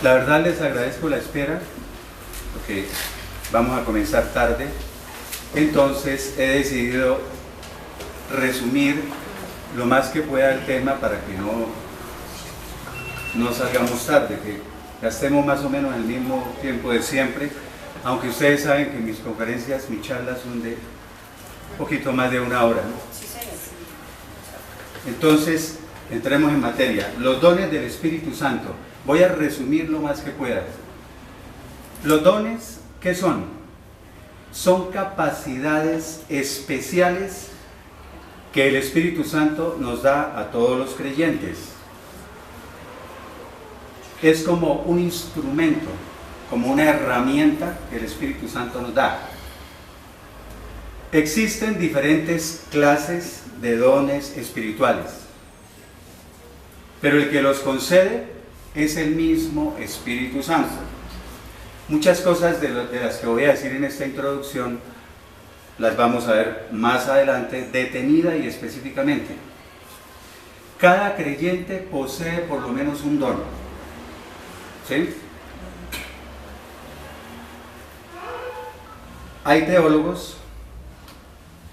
La verdad les agradezco la espera, porque vamos a comenzar tarde. Entonces he decidido resumir lo más que pueda el tema para que no salgamos tarde, que gastemos más o menos el mismo tiempo de siempre, aunque ustedes saben que mis conferencias, mis charlas son de un poquito más de una hora, ¿no? Entonces, entremos en materia. Los dones del Espíritu Santo. Voy a resumir lo más que pueda. Los dones, ¿qué son? Son capacidades especiales que el Espíritu Santo nos da a todos los creyentes. Es como un instrumento, como una herramienta que el Espíritu Santo nos da. Existen diferentes clases de dones espirituales, pero el que los concede es el mismo Espíritu Santo. Muchas cosas de las que voy a decir en esta introducción las vamos a ver más adelante, detenida y específicamente. Cada creyente posee por lo menos un don, ¿sí? Hay teólogos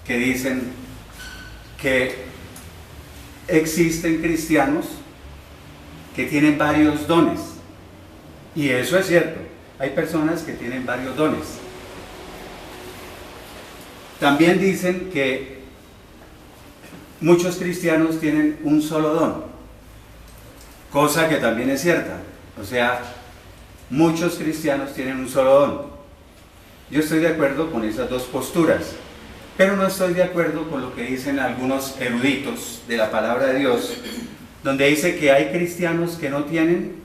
que dicen que existen cristianos que tienen varios dones, y eso es cierto. Hay personas que tienen varios dones. También dicen que muchos cristianos tienen un solo don, cosa que también es cierta. O sea, muchos cristianos tienen un solo don. Yo estoy de acuerdo con esas dos posturas, pero no estoy de acuerdo con lo que dicen algunos eruditos de la palabra de Dios, donde dice que hay cristianos que no tienen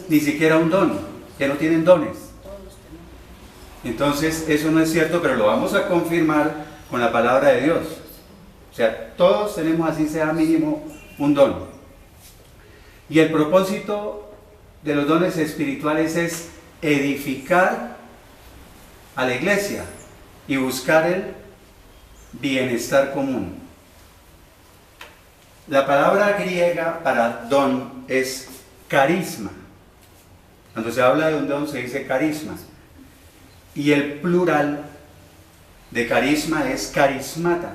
ni siquiera un don, que no tienen dones. Entonces, eso no es cierto, pero lo vamos a confirmar con la palabra de Dios. O sea, todos tenemos, así sea mínimo, un don. Y el propósito de los dones espirituales es edificar a la iglesia y buscar el bienestar común. La palabra griega para don es carisma. Cuando se habla de un don se dice carisma. Y el plural de carisma es carismata.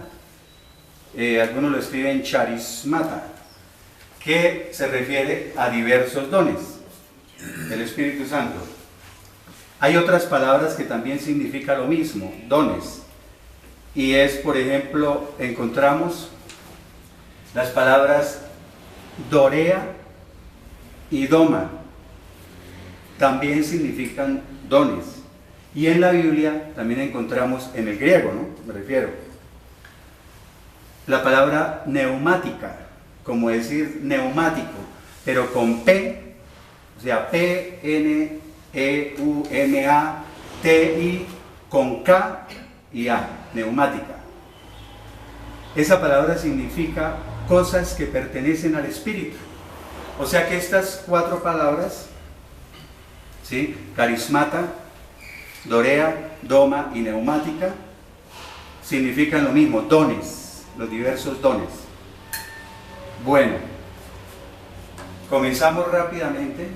Algunos lo escriben charismata, que se refiere a diversos dones del Espíritu Santo. Hay otras palabras que también significan lo mismo, dones. Y es, por ejemplo, encontramos las palabras dorea y doma. También significan dones. Y en la Biblia también encontramos, en el griego, ¿no? Me refiero, la palabra neumática, como decir neumático, pero con P, o sea, P-N-E-U-M-A-T-I, con K y A, neumática. Esa palabra significa cosas que pertenecen al Espíritu. O sea que estas cuatro palabras, ¿sí? Carismata, dorea, doma y neumática, significan lo mismo, dones, los diversos dones. Bueno, comenzamos rápidamente.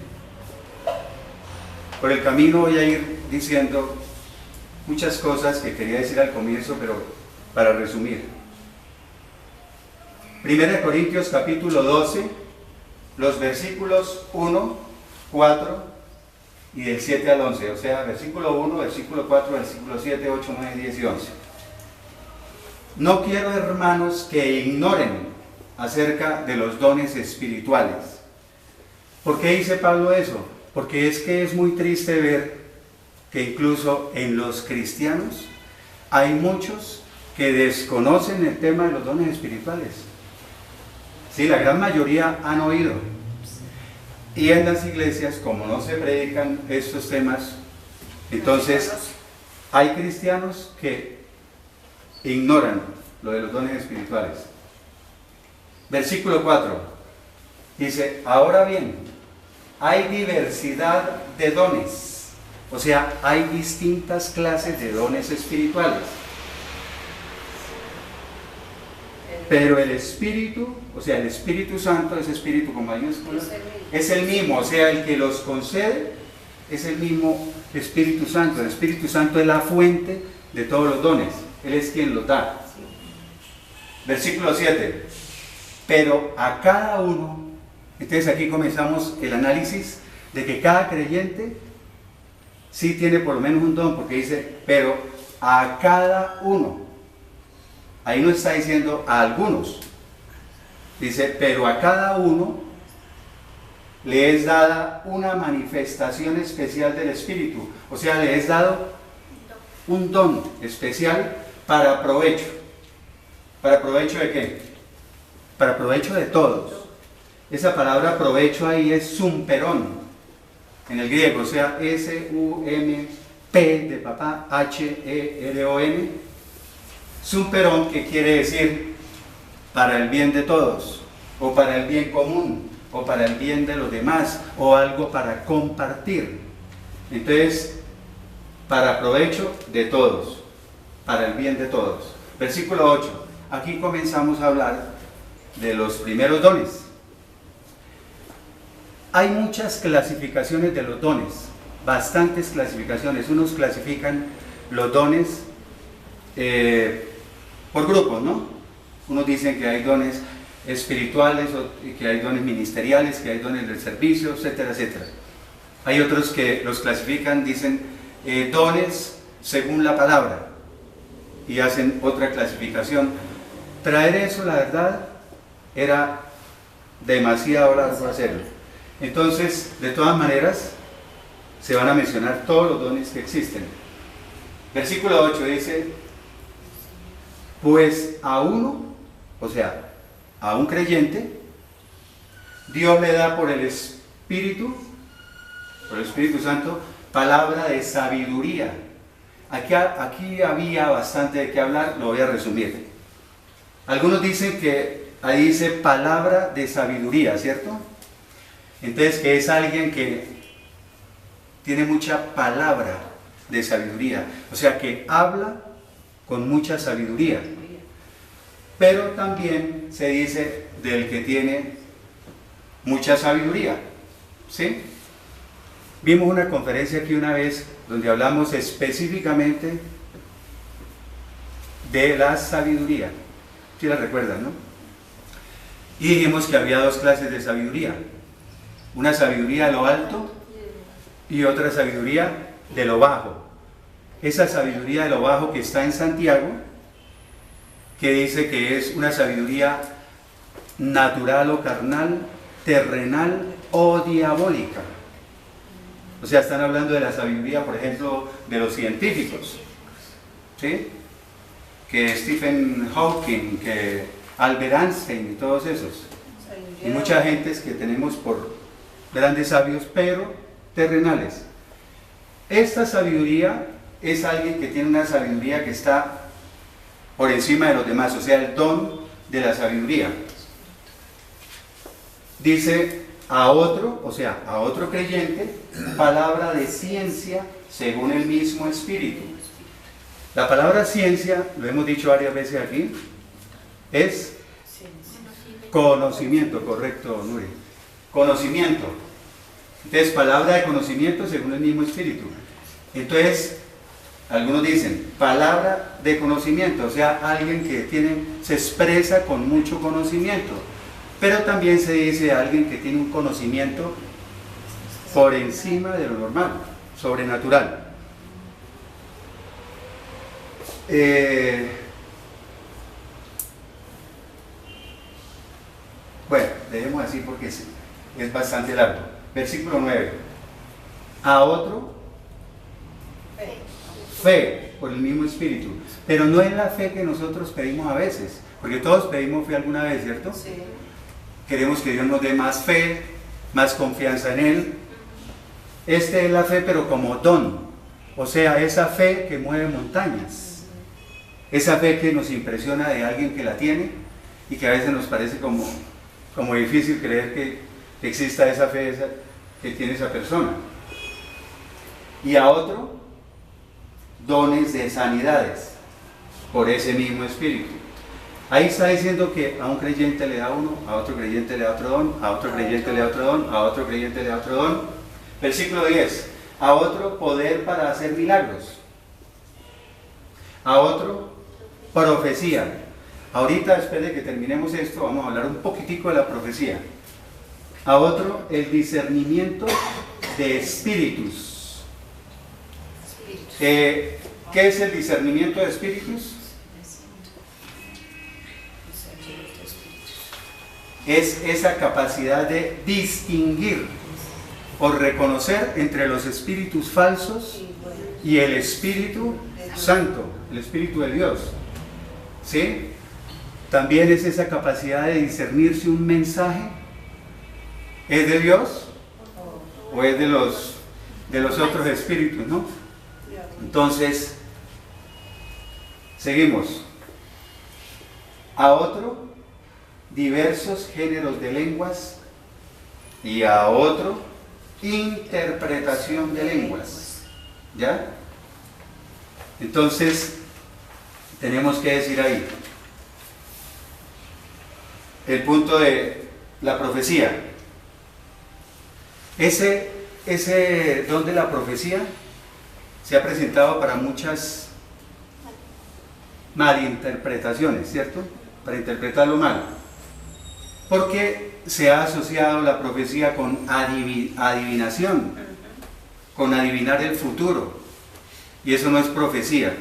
Por el camino voy a ir diciendo muchas cosas que quería decir al comienzo, pero para resumir. 1 Corintios capítulo 12, los versículos 1, 4 y del 7 al 11, o sea, versículo 1, versículo 4, versículo 7, 8, 9, 10 y 11. No quiero, hermanos, que ignoren acerca de los dones espirituales. ¿Por qué dice Pablo eso? Porque es que es muy triste ver que incluso en los cristianos hay muchos que desconocen el tema de los dones espirituales. Sí, la gran mayoría han oído. Y en las iglesias, como no se predican estos temas, entonces hay cristianos que ignoran lo de los dones espirituales. Versículo 4 dice: ahora bien, hay diversidad de dones, o sea, hay distintas clases de dones espirituales. pero el Espíritu, o sea, el Espíritu Santo, ese Espíritu con mayúsculas, es el mismo, o sea, el que los concede es el mismo Espíritu Santo. El Espíritu Santo es la fuente de todos los dones, Él es quien los da. Versículo 7, pero a cada uno, entonces aquí comenzamos el análisis de que cada creyente sí tiene por lo menos un don, porque dice, pero a cada uno. Ahí no está diciendo a algunos. Dice, pero a cada uno le es dada una manifestación especial del Espíritu. O sea, le es dado un don especial para provecho. ¿Para provecho de qué? Para provecho de todos. Esa palabra provecho ahí es sumperón, en el griego, o sea, S-U-M-P de papá, H-E-R-O-N. Sumperón, que quiere decir para el bien de todos, o para el bien común, o para el bien de los demás, o algo para compartir. Entonces, para provecho de todos, para el bien de todos. Versículo 8. Aquí comenzamos a hablar de los primeros dones. Hay muchas clasificaciones de los dones, bastantes clasificaciones. Unos clasifican los dones por grupos, ¿no? Unos dicen que hay dones espirituales, que hay dones ministeriales, que hay dones del servicio, etcétera, etcétera. Hay otros que los clasifican, dicen dones según la palabra, y hacen otra clasificación. Traer eso, la verdad, era demasiado largo hacerlo. Entonces, de todas maneras, se van a mencionar todos los dones que existen. Versículo 8 dice, pues a uno, o sea, a un creyente, Dios le da por el Espíritu Santo, palabra de sabiduría. Aquí había bastante de qué hablar, lo voy a resumir. Algunos dicen que ahí dice palabra de sabiduría, ¿cierto? Entonces, que es alguien que tiene mucha palabra de sabiduría, o sea, que habla con mucha sabiduría. Pero también se dice del que tiene mucha sabiduría, ¿sí? Vimos una conferencia aquí una vez donde hablamos específicamente de la sabiduría. ¿Sí la recuerdan, no? Y dijimos que había dos clases de sabiduría. Una sabiduría de lo alto y otra sabiduría de lo bajo. Esa sabiduría de lo bajo que está en Santiago, que dice que es una sabiduría natural o carnal, terrenal o diabólica. O sea, están hablando de la sabiduría, por ejemplo, de los científicos, ¿sí? Que Stephen Hawking, que Albert Einstein y todos esos. Y mucha gente que tenemos por grandes sabios, pero terrenales. Esta sabiduría es alguien que tiene una sabiduría que está por encima de los demás, o sea, el don de la sabiduría. Dice a otro, o sea, a otro creyente, palabra de ciencia según el mismo Espíritu. La palabra ciencia, lo hemos dicho varias veces aquí, es conocimiento, correcto, Nuri. Conocimiento. Entonces, palabra de conocimiento según el mismo Espíritu. Entonces, algunos dicen, palabra de conocimiento, o sea, alguien que se expresa con mucho conocimiento. Pero también se dice alguien que tiene un conocimiento por encima de lo normal, sobrenatural. Bueno, dejemos así porque es bastante largo. Versículo 9. A otro, fe por el mismo Espíritu. Pero no es la fe que nosotros pedimos a veces, porque todos pedimos fe alguna vez, ¿cierto? Sí. Queremos que Dios nos dé más fe, más confianza en Él. Esta es la fe, pero como don. O sea, esa fe que mueve montañas. Esa fe que nos impresiona de alguien que la tiene y que a veces nos parece como difícil creer que exista esa fe que tiene esa persona. Y a otro, dones de sanidades por ese mismo Espíritu. Ahí está diciendo que a un creyente le da uno, a otro creyente le da otro don, a otro creyente le da otro don, a otro creyente le da otro don. Versículo 10, a otro poder para hacer milagros, a otro profecía. Ahorita, espere que terminemos esto, vamos a hablar un poquitico de la profecía. A otro, el discernimiento de espíritus. ¿Qué es el discernimiento de espíritus? Es esa capacidad de distinguir o reconocer entre los espíritus falsos y el Espíritu Santo, el Espíritu de Dios. ¿Sí? También es esa capacidad de discernir si un mensaje es de Dios o es de los otros espíritus, ¿no? Entonces, seguimos. A otro, diversos géneros de lenguas, y a otro, interpretación de lenguas. ¿Ya? Entonces, tenemos que decir ahí el punto de la profecía. Ese don de la profecía se ha presentado para muchas malinterpretaciones, ¿cierto? Para interpretarlo mal. Porque se ha asociado la profecía con adivinación, con adivinar el futuro. Y eso no es profecía.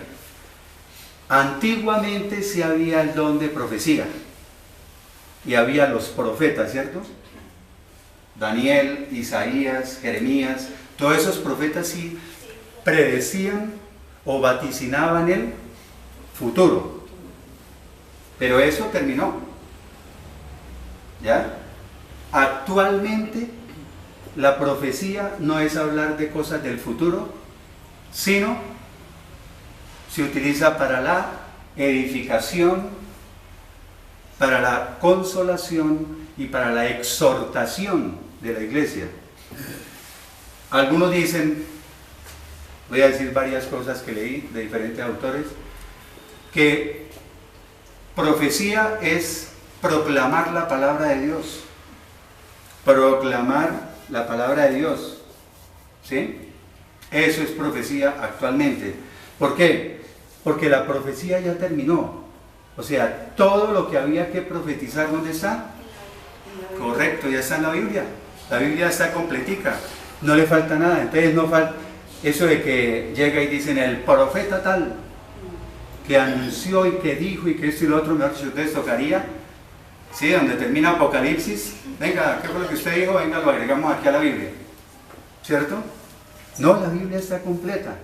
Antiguamente sí había el don de profecía. Y había los profetas, ¿cierto? Daniel, Isaías, Jeremías, todos esos profetas sí predecían o vaticinaban el futuro. Pero eso terminó. ¿Ya? Actualmente la profecía no es hablar de cosas del futuro, sino se utiliza para la edificación, para la consolación y para la exhortación de la iglesia. Algunos dicen, voy a decir varias cosas que leí de diferentes autores, que profecía es proclamar la palabra de Dios, proclamar la palabra de Dios, ¿sí? Eso es profecía actualmente. ¿Por qué? Porque la profecía ya terminó. O sea, todo lo que había que profetizar, ¿dónde está? Correcto, ya está en la Biblia. La Biblia está completica, no le falta nada. Entonces no falta eso de que llega y dicen el profeta tal, que anunció y que dijo y que esto y lo otro, mejor dicho, ustedes tocaría, ¿sí? Donde termina Apocalipsis, venga, ¿qué fue lo que usted dijo? Venga, lo agregamos aquí a la Biblia, ¿cierto? No, la Biblia está completa.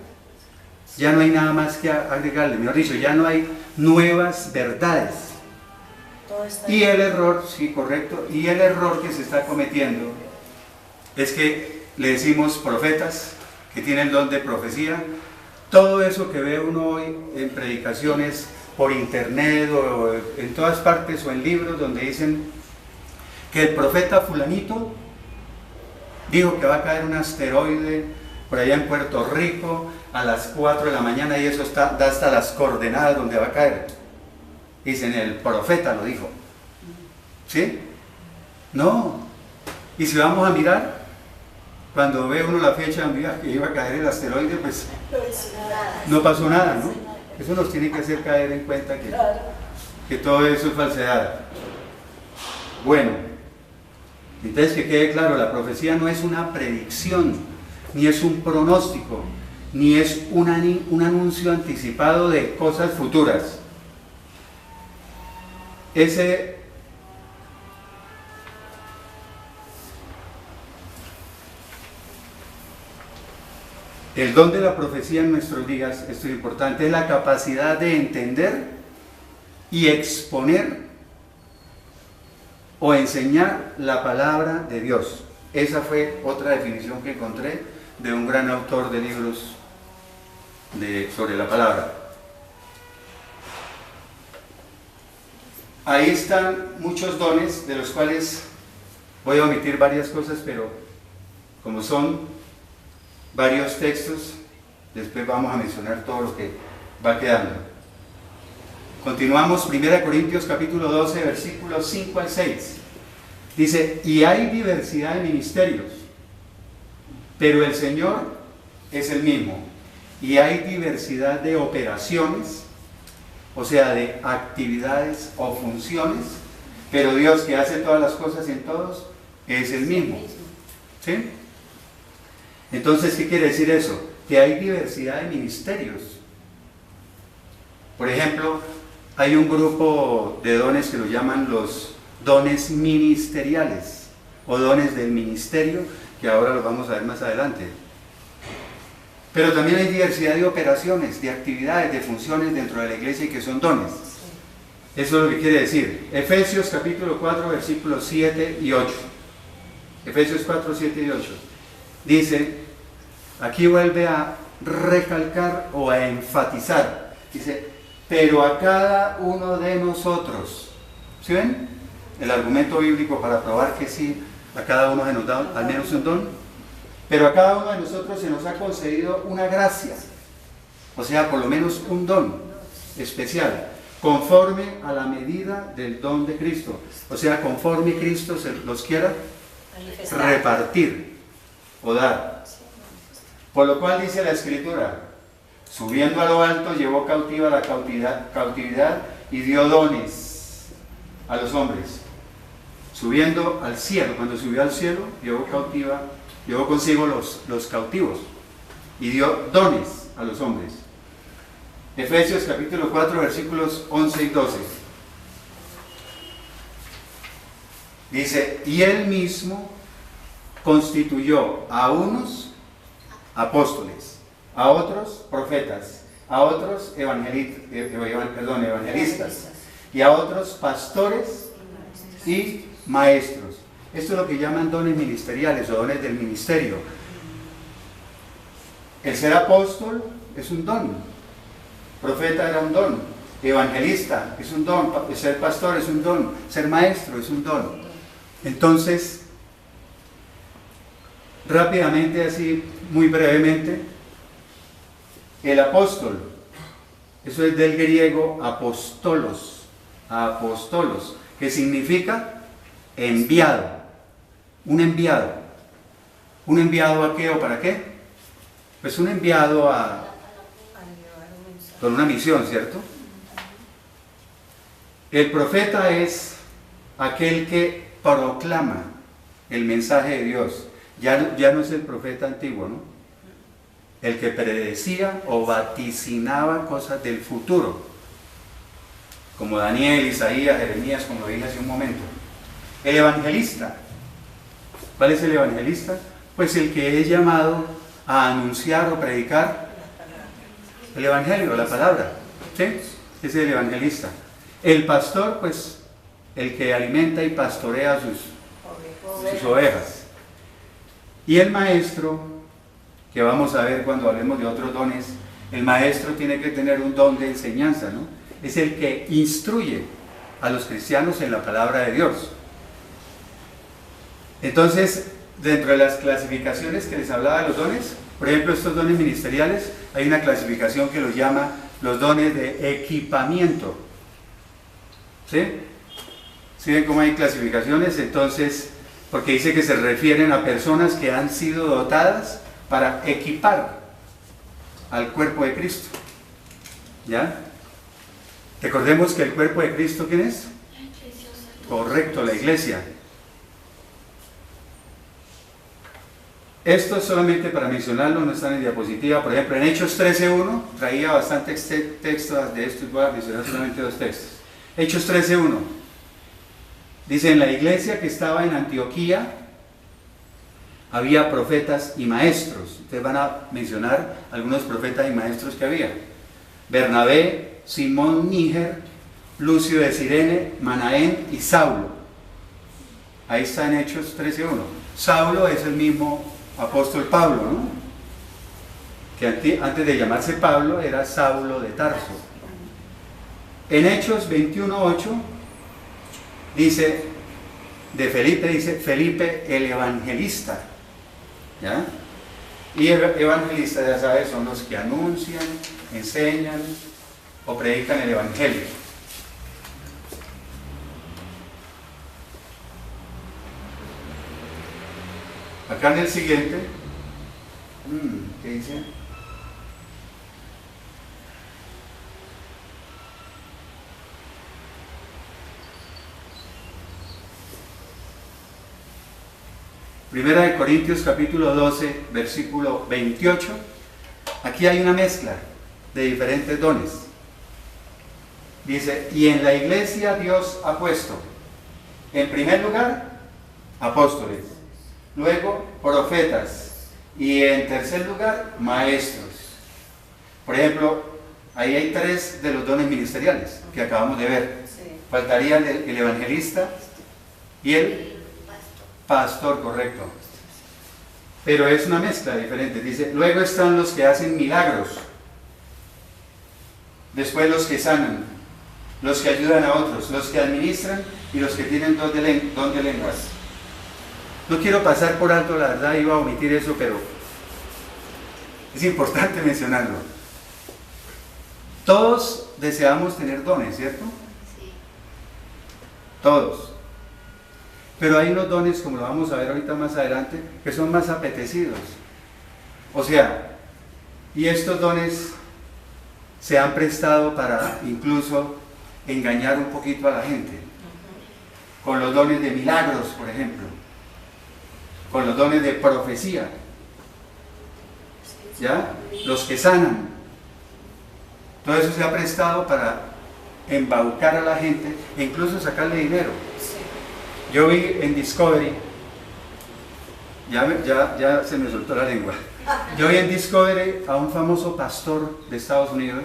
Ya no hay nada más que agregarle, mejor dicho, ya no hay nuevas verdades. Y el error, sí, correcto, y el error que se está cometiendo es que le decimos profetas que tienen el don de profecía. Todo eso que ve uno hoy en predicaciones por internet o en todas partes o en libros donde dicen que el profeta fulanito dijo que va a caer un asteroide por allá en Puerto Rico a las 4 de la mañana y eso da hasta las coordenadas donde va a caer. Dicen, el profeta lo dijo. ¿Sí? No. Y si vamos a mirar, cuando ve uno la fecha donde iba a caer el asteroide, pues no pasó nada, ¿no? Eso nos tiene que hacer caer en cuenta que todo eso es falsedad. Bueno, entonces que quede claro, la profecía no es una predicción, ni es un pronóstico, ni es un anuncio anticipado de cosas futuras. El don de la profecía en nuestros días, esto es importante, es la capacidad de entender y exponer o enseñar la palabra de Dios. Esa fue otra definición que encontré de un gran autor de libros sobre la palabra. Ahí están muchos dones, de los cuales voy a omitir varias cosas, pero como son varios textos, después vamos a mencionar todo lo que va quedando. Continuamos 1 Corintios capítulo 12, versículos 5 al 6. Dice, y hay diversidad de ministerios, pero el Señor es el mismo. Y hay diversidad de operaciones, o sea, de actividades o funciones, pero Dios que hace todas las cosas en todos es el mismo. ¿Sí? Entonces, ¿qué quiere decir eso? Que hay diversidad de ministerios. Por ejemplo, hay un grupo de dones que lo llaman los dones ministeriales o dones del ministerio, que ahora lo vamos a ver más adelante. Pero también hay diversidad de operaciones, de actividades, de funciones dentro de la iglesia y que son dones. Eso es lo que quiere decir. Efesios capítulo 4, versículos 7 y 8. Efesios 4, 7 y 8. Dice, aquí vuelve a recalcar o a enfatizar. Dice, pero a cada uno de nosotros. ¿Sí ven? El argumento bíblico para probar que sí, a cada uno se nos da al menos un don. Pero a cada uno de nosotros se nos ha concedido una gracia, o sea, por lo menos un don especial, conforme a la medida del don de Cristo, o sea, conforme Cristo se los quiera repartir o dar. Por lo cual dice la Escritura, subiendo a lo alto llevó cautiva la cautividad y dio dones a los hombres. Subiendo al cielo, cuando subió al cielo, llevó consigo los cautivos y dio dones a los hombres. Efesios capítulo 4, versículos 11 y 12. Dice, y él mismo constituyó a unos apóstoles, a otros profetas, a otros evangelistas, y a otros pastores y maestros. Esto es lo que llaman dones ministeriales o dones del ministerio. El ser apóstol es un don, profeta era un don, evangelista es un don, ser pastor es un don, ser maestro es un don. Entonces, rápidamente, así muy brevemente, el apóstol, eso es del griego apostolos, que significa enviado. Un enviado. ¿Un enviado a qué o para qué? Pues un enviado con una misión, ¿cierto? El profeta es aquel que proclama el mensaje de Dios. Ya no es el profeta antiguo, ¿no? El que predecía o vaticinaba cosas del futuro, como Daniel, Isaías, Jeremías, como lo dije hace un momento. El evangelista. ¿Cuál es el evangelista? Pues el que es llamado a anunciar o predicar el evangelio, la palabra. ¿Sí? Ese es el evangelista. El pastor, pues, el que alimenta y pastorea sus ovejas. Y el maestro, que vamos a ver cuando hablemos de otros dones, el maestro tiene que tener un don de enseñanza, ¿no? Es el que instruye a los cristianos en la palabra de Dios. Entonces, dentro de las clasificaciones que les hablaba de los dones, por ejemplo, estos dones ministeriales, hay una clasificación que los llama los dones de equipamiento. ¿Sí? ¿Sí ven cómo hay clasificaciones? Entonces, porque dice que se refieren a personas que han sido dotadas para equipar al cuerpo de Cristo. ¿Ya? Recordemos que el cuerpo de Cristo, ¿quién es? Correcto, la iglesia. Esto es solamente para mencionarlo, no está en diapositiva. Por ejemplo, en Hechos 13.1, traía bastantes textos de esto y voy a mencionar solamente dos textos. Hechos 13.1, dice, en la iglesia que estaba en Antioquía había profetas y maestros. Ustedes van a mencionar algunos profetas y maestros que había. Bernabé, Simón Níger, Lucio de Cirene, Manaén y Saulo. Ahí está en Hechos 13.1. Saulo es el mismo apóstol Pablo, ¿no? Que antes de llamarse Pablo era Saulo de Tarso. En Hechos 21.8 dice, de Felipe, dice Felipe el evangelista. ¿Ya? Y evangelistas, ya sabes, son los que anuncian, enseñan o predican el evangelio. Acá en el siguiente, ¿qué dice? Primera de Corintios capítulo 12, versículo 28. Aquí hay una mezcla de diferentes dones. Dice, y en la iglesia Dios ha puesto, en primer lugar, apóstoles, luego profetas, y en tercer lugar, maestros. Por ejemplo, ahí hay 3 de los dones ministeriales que acabamos de ver. Faltaría el evangelista y el pastor, correcto. Pero es una mezcla diferente. Dice, luego están los que hacen milagros, después los que sanan, los que ayudan a otros, los que administran y los que tienen don de lenguas. No quiero pasar por alto, la verdad, iba a omitir eso, pero es importante mencionarlo. Todos deseamos tener dones, ¿cierto? Sí. Todos. Pero hay unos dones, como lo vamos a ver ahorita más adelante, que son más apetecidos. O sea, y estos dones se han prestado para incluso engañar un poquito a la gente. Con los dones de milagros, por ejemplo. Con los dones de profecía. ¿Ya? Los que sanan. Todo eso se ha prestado para embaucar a la gente e incluso sacarle dinero. Yo vi en Discovery, ya se me soltó la lengua. Yo vi en Discovery a un famoso pastor de Estados Unidos,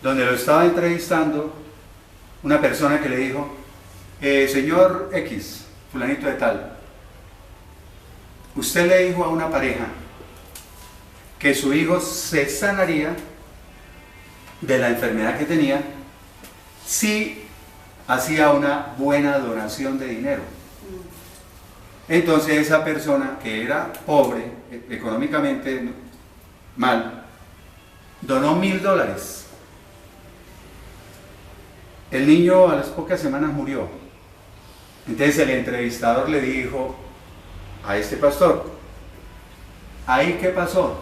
donde lo estaba entrevistando una persona que le dijo, señor X, fulanito de tal, usted le dijo a una pareja que su hijo se sanaría de la enfermedad que tenía si hacía una buena donación de dinero. Entonces esa persona que era pobre, económicamente mal, donó $1000. El niño a las pocas semanas murió. Entonces el entrevistador le dijo a este pastor, ¿ahí qué pasó?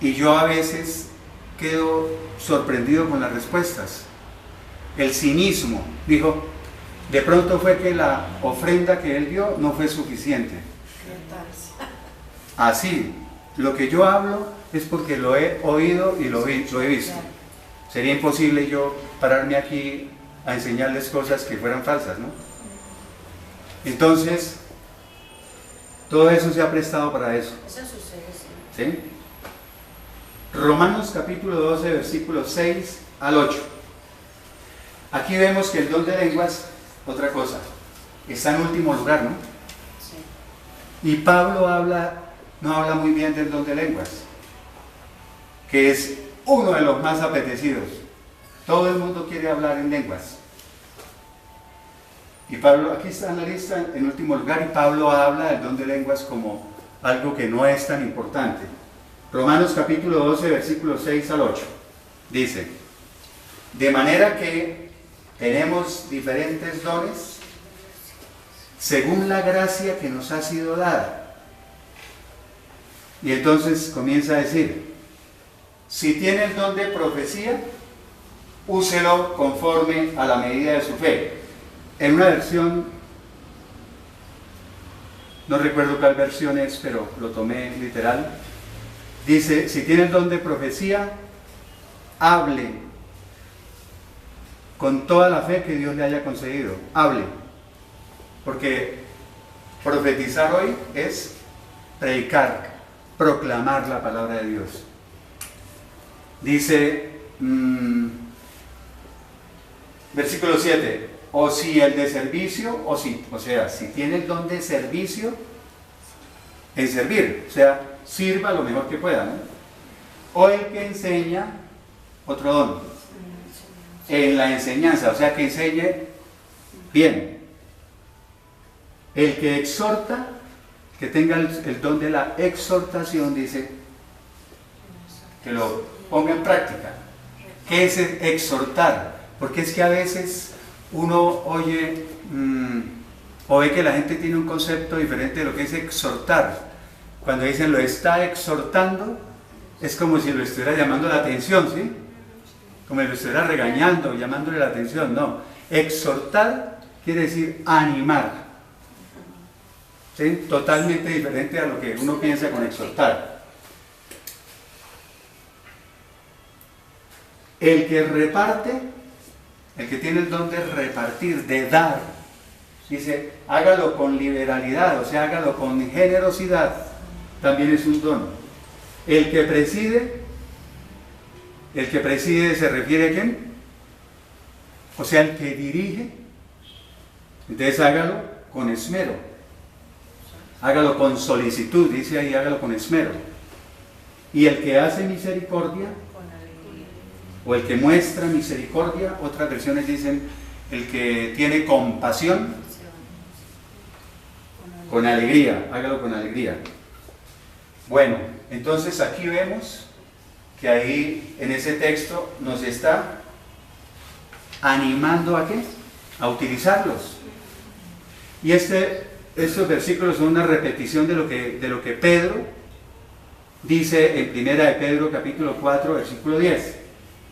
Y yo a veces quedo sorprendido con las respuestas. El cinismo, dijo, de pronto fue que la ofrenda que él dio no fue suficiente. Así, lo que yo hablo es porque lo he oído y lo he visto. Sería imposible yo pararme aquí a enseñarles cosas que fueran falsas, ¿no? Entonces, todo eso se ha prestado para eso. Eso sucede, sí. ¿Sí? Romanos capítulo 12, versículos 6 al 8. Aquí vemos que el don de lenguas, otra cosa, está en último lugar, ¿no? Sí. Y Pablo no habla muy bien del don de lenguas, que es uno de los más apetecidos. Todo el mundo quiere hablar en lenguas. Y Pablo, aquí está en la lista, en último lugar, y Pablo habla del don de lenguas como algo que no es tan importante. Romanos capítulo 12, versículos 6 al 8. Dice, de manera que tenemos diferentes dones según la gracia que nos ha sido dada. Y entonces comienza a decir, si tiene el don de profecía, úselo conforme a la medida de su fe. En una versión, no recuerdo cuál versión es, pero lo tomé literal, dice, si tiene el don de profecía, hable con toda la fe que Dios le haya concedido. Hable. Porque profetizar hoy es predicar, proclamar la palabra de Dios. Dice, versículo 7, o si el de servicio, o sea, si tiene el don de servicio, en servir, o sea, sirva lo mejor que pueda, ¿no? O el que enseña, otro don, en la enseñanza, o sea, que enseñe bien. El que exhorta, que tenga el don de la exhortación, dice, que lo ponga en práctica. ¿Qué es exhortar? Porque es que a veces uno oye O ve que la gente tiene un concepto diferente de lo que es exhortar. Cuando dicen lo está exhortando, es como si lo estuviera llamando la atención, ¿sí? Como si lo estuviera regañando, llamándole la atención. No, exhortar quiere decir animar, ¿sí? Totalmente diferente a lo que uno piensa con exhortar. El que reparte, el que tiene el don de repartir, de dar, dice, hágalo con liberalidad, o sea, hágalo con generosidad, también es un don. El que preside se refiere a quién, o sea, el que dirige, entonces hágalo con esmero, hágalo con solicitud, dice ahí, hágalo con esmero. Y el que hace misericordia, o el que muestra misericordia, otras versiones dicen, el que tiene compasión, con alegría, hágalo con alegría. Bueno, entonces aquí vemos que ahí en ese texto nos está animando ¿a qué? A utilizarlos. Y estos versículos son una repetición de lo que Pedro dice en Primera de Pedro capítulo 4 versículo 10.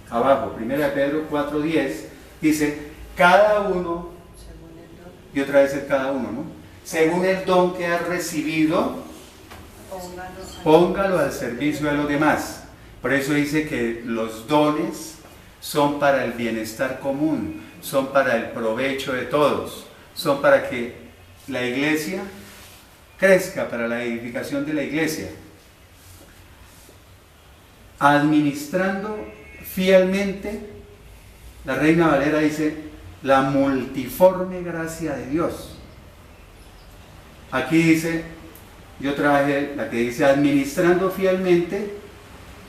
Abajo, Primera de Pedro 4:10 dice, cada uno, y otra vez el cada uno, ¿no? Según el don que ha recibido, póngalo al servicio de los demás. Por eso dice que los dones son para el bienestar común, son para el provecho de todos, son para que la iglesia crezca, para la edificación de la iglesia. Administrando fielmente, la Reina Valera dice, la multiforme gracia de Dios. Aquí dice, yo traje la que dice, administrando fielmente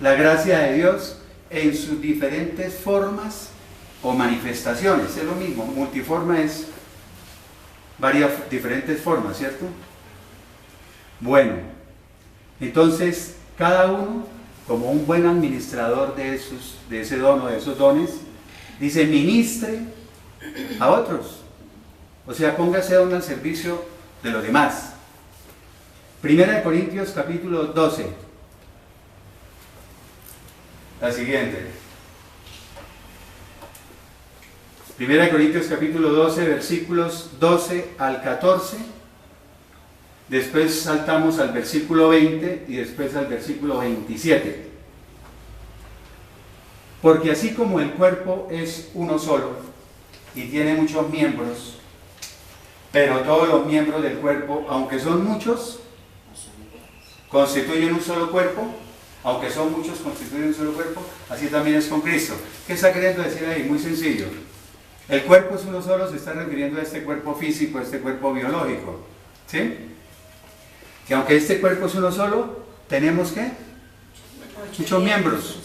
la gracia de Dios en sus diferentes formas o manifestaciones. Es lo mismo, multiforme es varias diferentes formas, ¿cierto? Bueno, entonces cada uno, como un buen administrador de ese don o de esos dones, dice, ministre a otros. O sea, póngase don al servicio de los demás. Primera de Corintios capítulo 12. La siguiente. Primera de Corintios capítulo 12, versículos 12 al 14. Después saltamos al versículo 20 y después al versículo 27. Porque así como el cuerpo es uno solo y tiene muchos miembros, pero todos los miembros del cuerpo, aunque son muchos, constituyen un solo cuerpo, aunque son muchos, constituyen un solo cuerpo, así también es con Cristo. ¿Qué está queriendo decir ahí? Muy sencillo. El cuerpo es uno solo, se está refiriendo a este cuerpo físico, a este cuerpo biológico, ¿sí? Que aunque este cuerpo es uno solo, tenemos ¿qué? Muchos miembros.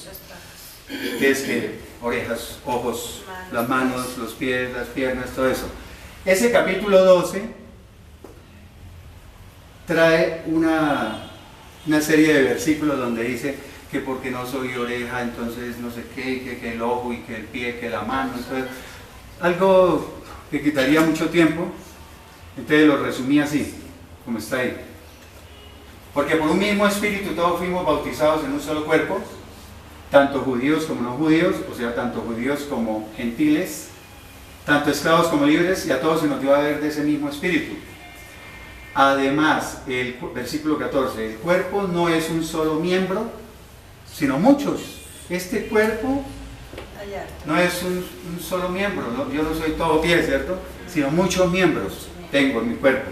Que es que orejas, ojos, las manos, los pies, las piernas, todo eso. Ese capítulo 12 trae una serie de versículos donde dice que porque no soy oreja, entonces no sé qué, que el ojo y que el pie, que la mano, entonces, algo que quitaría mucho tiempo, entonces lo resumí así, como está ahí. Porque por un mismo espíritu todos fuimos bautizados en un solo cuerpo, tanto judíos como no judíos, o sea, tanto judíos como gentiles, tanto esclavos como libres, y a todos se nos dio a ver de ese mismo espíritu. Además, el versículo 14, el cuerpo no es un solo miembro, sino muchos. Este cuerpo no es un solo miembro, ¿no? Yo no soy todo pie, ¿cierto? Sino muchos miembros tengo en mi cuerpo.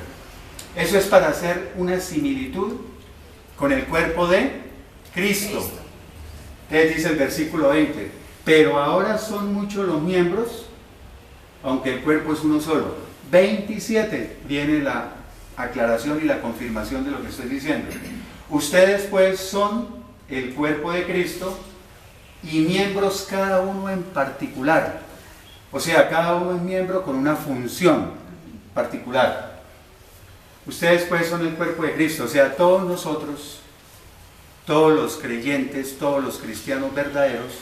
Eso es para hacer una similitud con el cuerpo de Cristo. Entonces dice el versículo 20, pero ahora son muchos los miembros, aunque el cuerpo es uno solo. 27 viene la aclaración y la confirmación de lo que estoy diciendo. Ustedes pues son el cuerpo de Cristo y miembros cada uno en particular. O sea, cada uno es miembro con una función particular. Ustedes pues son el cuerpo de Cristo, o sea, todos nosotros, todos los creyentes, todos los cristianos verdaderos,